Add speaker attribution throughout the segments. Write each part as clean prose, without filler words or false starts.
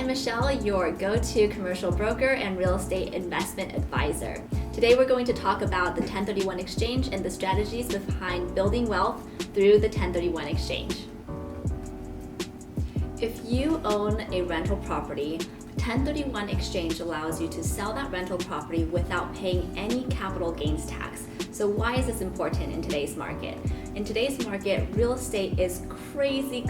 Speaker 1: Michelle, your go-to commercial broker and real estate investment advisor. Today we're going to talk about the 1031 exchange and the strategies behind building wealth through the 1031 exchange. If you own a rental property, 1031 exchange allows you to sell that rental property without paying any capital gains tax. So why is this important in today's market? In today's market, real estate is crazy,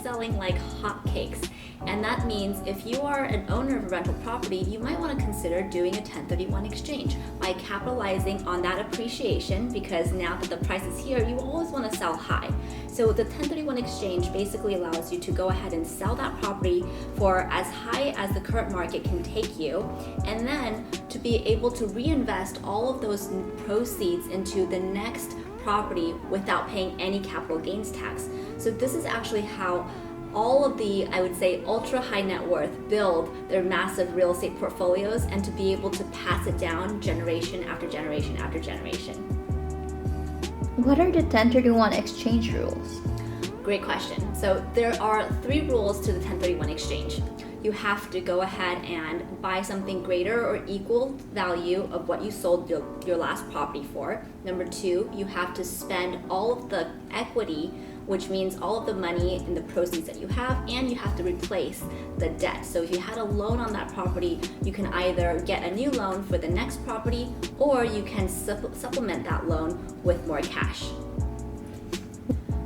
Speaker 1: selling like hotcakes. And that means if you are an owner of a rental property, you might want to consider doing a 1031 exchange by capitalizing on that appreciation, because now that the price is here, you always want to sell high. So the 1031 exchange basically allows you to go ahead and sell that property for as high as the current market can take you, and then to be able to reinvest all of those proceeds into the next property without paying any capital gains tax. So this is actually how all of the, I would say, ultra high net worth build their massive real estate portfolios, and to be able to pass it down generation after generation after generation.
Speaker 2: What are the 1031 exchange rules?
Speaker 1: Great question. So there are 3 rules to the 1031 exchange. You have to go ahead and buy something greater or equal value of what you sold your last property for. Number 2, you have to spend all of the equity, which means all of the money and the proceeds that you have, and you have to replace the debt. So if you had a loan on that property, you can either get a new loan for the next property, or you can supplement that loan with more cash.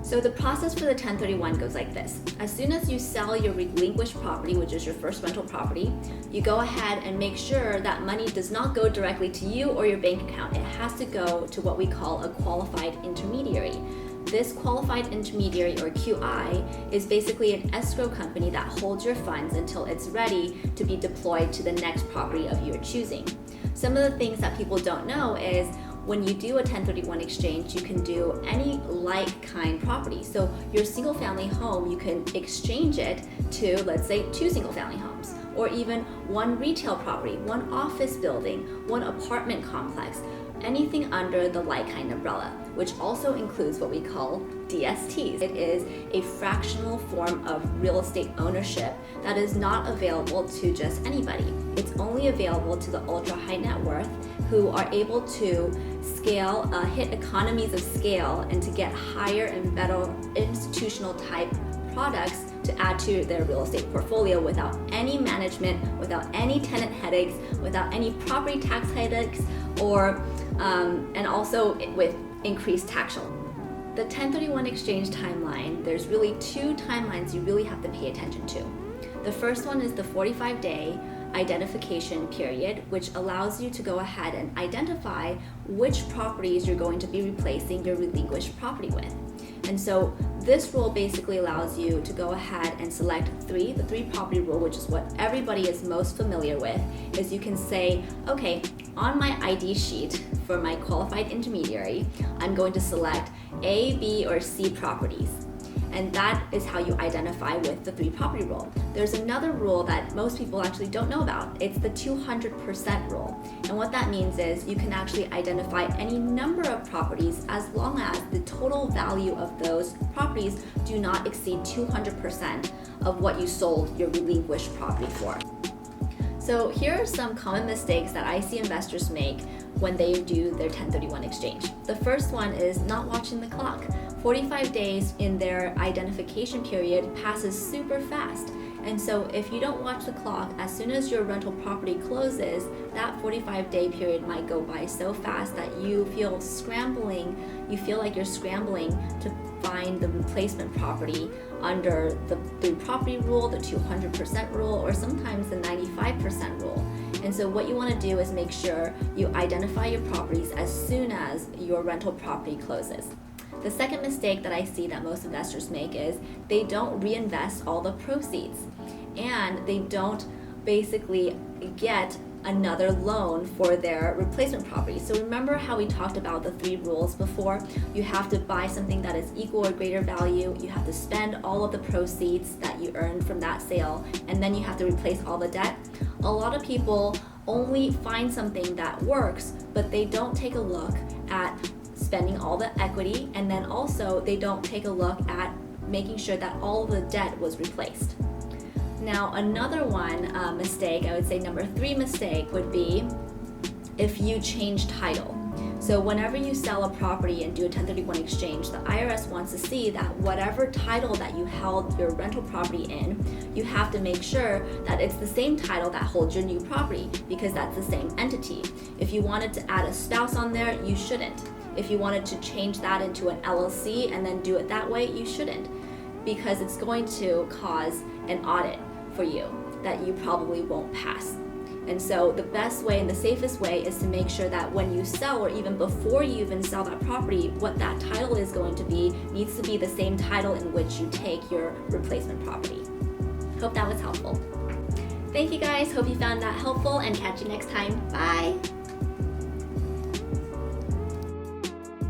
Speaker 1: So the process for the 1031 goes like this. As soon as you sell your relinquished property, which is your first rental property, you go ahead and make sure that money does not go directly to you or your bank account. It has to go to what we call a qualified intermediary. This qualified intermediary, or QI, is basically an escrow company that holds your funds until it's ready to be deployed to the next property of your choosing. Some of the things that people don't know is when you do a 1031 exchange, you can do any like-kind property. So your single-family home, you can exchange it to, let's say, 2 single-family homes, or even 1 retail property, 1 office building, 1 apartment complex, anything under the like-kind umbrella, which also includes what we call DSTs. It is a fractional form of real estate ownership that is not available to just anybody. It's only available to the ultra high net worth who are able to scale, hit economies of scale, and to get higher and better institutional type products to add to their real estate portfolio without any management, without any tenant headaches, without any property tax headaches, or and also with increased tax shield. The 1031 exchange timeline, there's really 2 timelines you really have to pay attention to. The first one is the 45-day identification period, which allows you to go ahead and identify which properties you're going to be replacing your relinquished property with. And so this rule basically allows you to go ahead and select the 3 property rule, which is what everybody is most familiar with, is you can say, okay, on my ID sheet for my qualified intermediary, I'm going to select A, B, or C properties. And that is how you identify with the 3 property rule. There's another rule that most people actually don't know about. It's the 200% rule. And what that means is you can actually identify any number of properties as long as the total value of those properties do not exceed 200% of what you sold your relinquished property for. So here are some common mistakes that I see investors make when they do their 1031 exchange. The first one is not watching the clock. 45 days in their identification period passes super fast. And so if you don't watch the clock, as soon as your rental property closes, that 45-day period might go by so fast that you feel like you're scrambling to find the replacement property under the 3 property rule, the 200% rule, or sometimes the 95% rule. And so what you want to do is make sure you identify your properties as soon as your rental property closes. The second mistake that I see that most investors make is they don't reinvest all the proceeds, and they don't basically get another loan for their replacement property. So remember how we talked about the 3 rules before? You have to buy something that is equal or greater value, you have to spend all of the proceeds that you earned from that sale, and then you have to replace all the debt. A lot of people only find something that works, but they don't take a look at spending all the equity, and then also they don't take a look at making sure that all of the debt was replaced. Now, another one mistake, I would say number 3 mistake would be if you change title. So whenever you sell a property and do a 1031 exchange, the IRS wants to see that whatever title that you held your rental property in, you have to make sure that it's the same title that holds your new property, because that's the same entity. If you wanted to add a spouse on there, you shouldn't. If you wanted to change that into an LLC and then do it that way, you shouldn't, because it's going to cause an audit for you that you probably won't pass. And so the best way and the safest way is to make sure that when you sell, or even before you even sell that property, what that title is going to be needs to be the same title in which you take your replacement property. Hope that was helpful. Thank you guys, hope you found that helpful, and catch you next time. Bye!